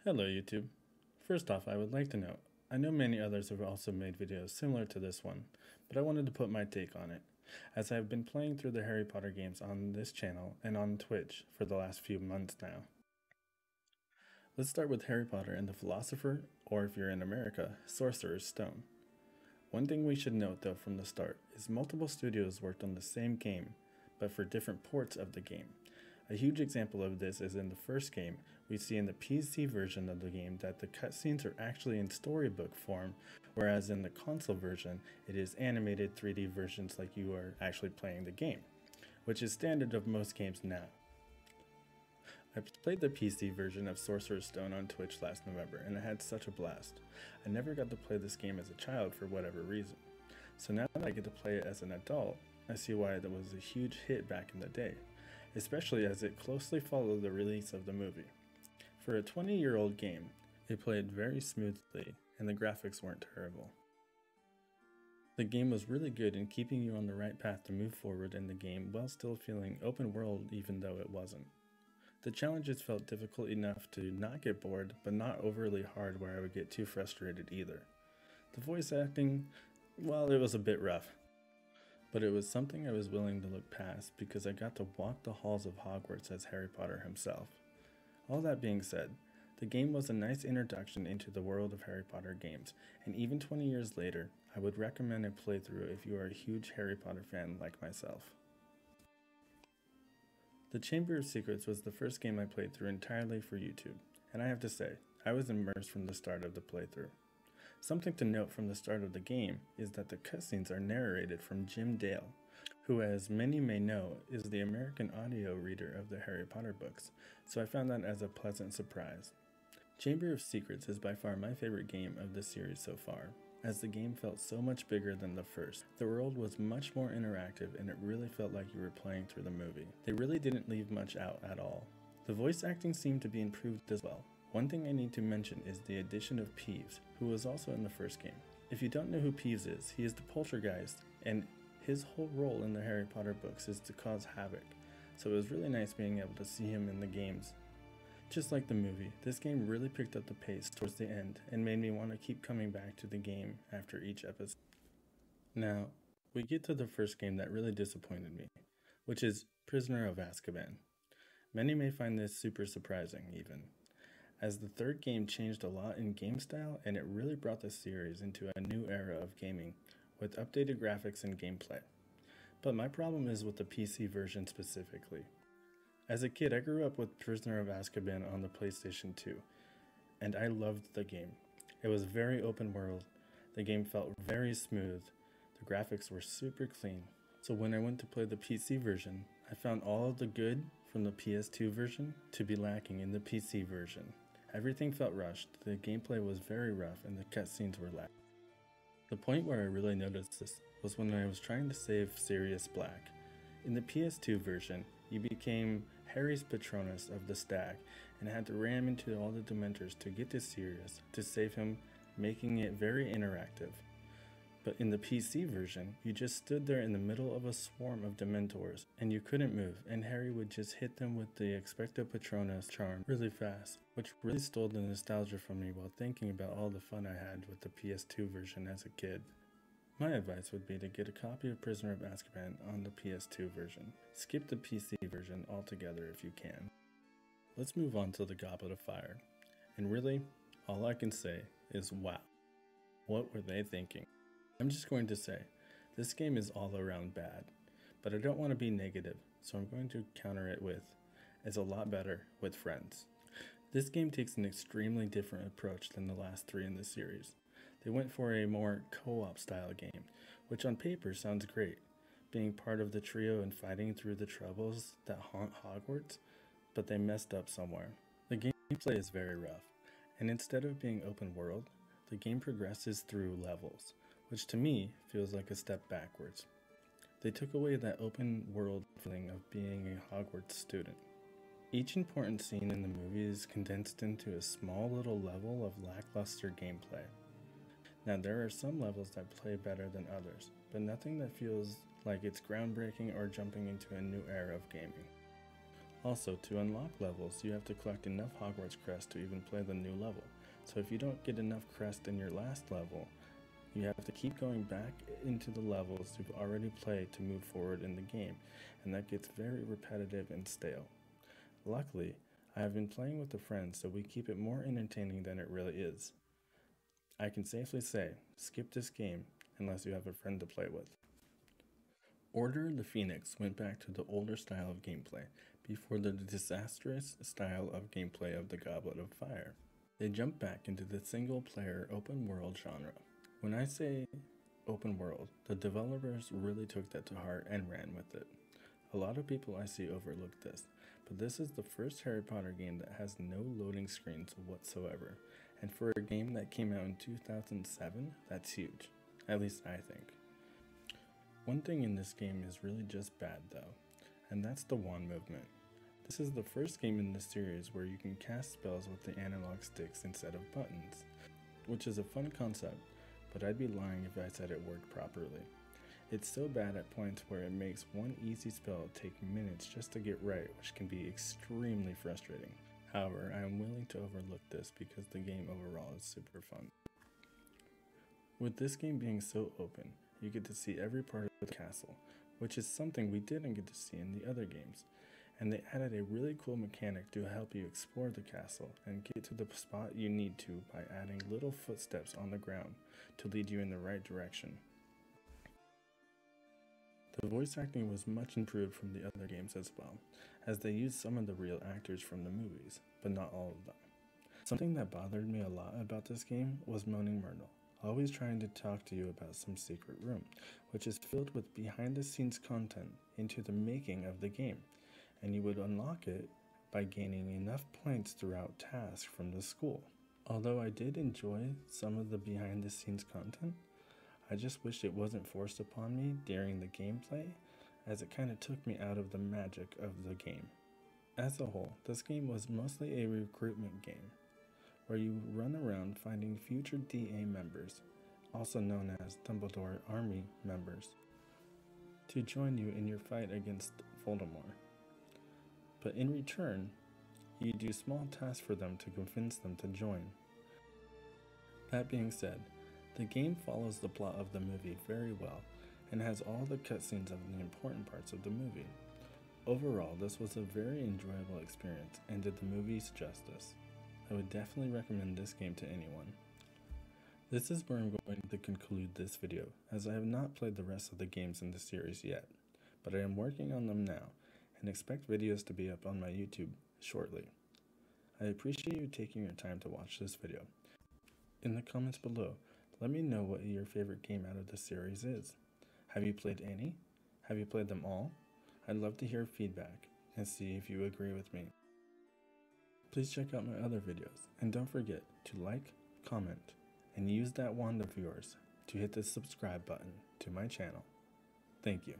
Hello YouTube. First off, I would like to note, I know many others have also made videos similar to this one, but I wanted to put my take on it, as I have been playing through the Harry Potter games on this channel and on Twitch for the last few months now. Let's start with Harry Potter and the Philosopher, or if you're in America, Sorcerer's Stone. One thing we should note though from the start is multiple studios worked on the same game, but for different ports of the game. A huge example of this is in the first game. We see in the PC version of the game that the cutscenes are actually in storybook form, whereas in the console version, it is animated 3D versions like you are actually playing the game, which is standard of most games now. I played the PC version of Sorcerer's Stone on Twitch last November, and I had such a blast. I never got to play this game as a child for whatever reason. So now that I get to play it as an adult, I see why it was a huge hit back in the day, especially as it closely followed the release of the movie. For a 20-year-old game, it played very smoothly and the graphics weren't terrible. The game was really good in keeping you on the right path to move forward in the game while still feeling open world even though it wasn't. The challenges felt difficult enough to not get bored, but not overly hard where I would get too frustrated either. The voice acting, well, it was a bit rough, but it was something I was willing to look past because I got to walk the halls of Hogwarts as Harry Potter himself. All that being said, the game was a nice introduction into the world of Harry Potter games, and even 20 years later, I would recommend a playthrough if you are a huge Harry Potter fan like myself. The Chamber of Secrets was the first game I played through entirely for YouTube, and I have to say, I was immersed from the start of the playthrough. Something to note from the start of the game is that the cutscenes are narrated from Jim Dale, who, as many may know, is the American audio reader of the Harry Potter books, so I found that as a pleasant surprise. Chamber of Secrets is by far my favorite game of the series so far, as the game felt so much bigger than the first. The world was much more interactive and it really felt like you were playing through the movie. They really didn't leave much out at all. The voice acting seemed to be improved as well. One thing I need to mention is the addition of Peeves, who was also in the first game. If you don't know who Peeves is, he is the poltergeist, and his whole role in the Harry Potter books is to cause havoc, so it was really nice being able to see him in the games. Just like the movie, this game really picked up the pace towards the end and made me want to keep coming back to the game after each episode. Now, we get to the first game that really disappointed me, which is Prisoner of Azkaban. Many may find this super surprising even, as the third game changed a lot in game style and it really brought the series into a new era of gaming with updated graphics and gameplay. But my problem is with the PC version specifically. As a kid, I grew up with Prisoner of Azkaban on the PlayStation 2, and I loved the game. It was very open world, the game felt very smooth, the graphics were super clean. So when I went to play the PC version, I found all of the good from the PS2 version to be lacking in the PC version. Everything felt rushed, the gameplay was very rough, and the cutscenes were lacking. The point where I really noticed this was when I was trying to save Sirius Black. In the PS2 version, you became Harry's Patronus of the Stag and had to ram into all the Dementors to get to Sirius to save him, making it very interactive. But in the PC version, you just stood there in the middle of a swarm of Dementors and you couldn't move, and Harry would just hit them with the Expecto Patronus charm really fast, which really stole the nostalgia from me while thinking about all the fun I had with the PS2 version as a kid. My advice would be to get a copy of Prisoner of Azkaban on the PS2 version. Skip the PC version altogether if you can. Let's move on to the Goblet of Fire. And really, all I can say is wow. What were they thinking? I'm just going to say, this game is all around bad, but I don't want to be negative, so I'm going to counter it with, it's a lot better with friends. This game takes an extremely different approach than the last three in the series. They went for a more co-op style game, which on paper sounds great, being part of the trio and fighting through the troubles that haunt Hogwarts, but they messed up somewhere. The gameplay is very rough, and instead of being open world, the game progresses through levels, which to me feels like a step backwards. They took away that open world feeling of being a Hogwarts student. Each important scene in the movie is condensed into a small little level of lackluster gameplay. Now there are some levels that play better than others, but nothing that feels like it's groundbreaking or jumping into a new era of gaming. Also, to unlock levels, you have to collect enough Hogwarts crest to even play the new level. So if you don't get enough crest in your last level, you have to keep going back into the levels you've already played to move forward in the game, and that gets very repetitive and stale. Luckily, I have been playing with a friend, so we keep it more entertaining than it really is. I can safely say, skip this game unless you have a friend to play with. Order of the Phoenix went back to the older style of gameplay before the disastrous style of gameplay of the Goblet of Fire. They jumped back into the single-player open world genre. When I say open world, the developers really took that to heart and ran with it. A lot of people I see overlook this, but this is the first Harry Potter game that has no loading screens whatsoever, and for a game that came out in 2007, that's huge, at least I think. One thing in this game is really just bad though, and that's the wand movement. This is the first game in the series where you can cast spells with the analog sticks instead of buttons, which is a fun concept, but I'd be lying if I said it worked properly. It's so bad at points where it makes one easy spell take minutes just to get right, which can be extremely frustrating. However, I am willing to overlook this because the game overall is super fun. With this game being so open, you get to see every part of the castle, which is something we didn't get to see in the other games. And they added a really cool mechanic to help you explore the castle and get to the spot you need to by adding little footsteps on the ground to lead you in the right direction. The voice acting was much improved from the other games as well, as they used some of the real actors from the movies, but not all of them. Something that bothered me a lot about this game was Moaning Myrtle, always trying to talk to you about some secret room, which is filled with behind-the-scenes content into the making of the game, and you would unlock it by gaining enough points throughout tasks from the school. Although I did enjoy some of the behind-the-scenes content, I just wished it wasn't forced upon me during the gameplay, as it kind of took me out of the magic of the game. As a whole, this game was mostly a recruitment game, where you run around finding future DA members, also known as Dumbledore Army members, to join you in your fight against Voldemort. But in return, you do small tasks for them to convince them to join. That being said, the game follows the plot of the movie very well and has all the cutscenes of the important parts of the movie. Overall, this was a very enjoyable experience and did the movies justice. I would definitely recommend this game to anyone. This is where I'm going to conclude this video, as I have not played the rest of the games in the series yet, but I am working on them now and expect videos to be up on my YouTube shortly. I appreciate you taking your time to watch this video. In the comments below, let me know what your favorite game out of the series is. Have you played any? Have you played them all? I'd love to hear feedback and see if you agree with me. Please check out my other videos, and don't forget to like, comment, and use that wand of yours to hit the subscribe button to my channel. Thank you.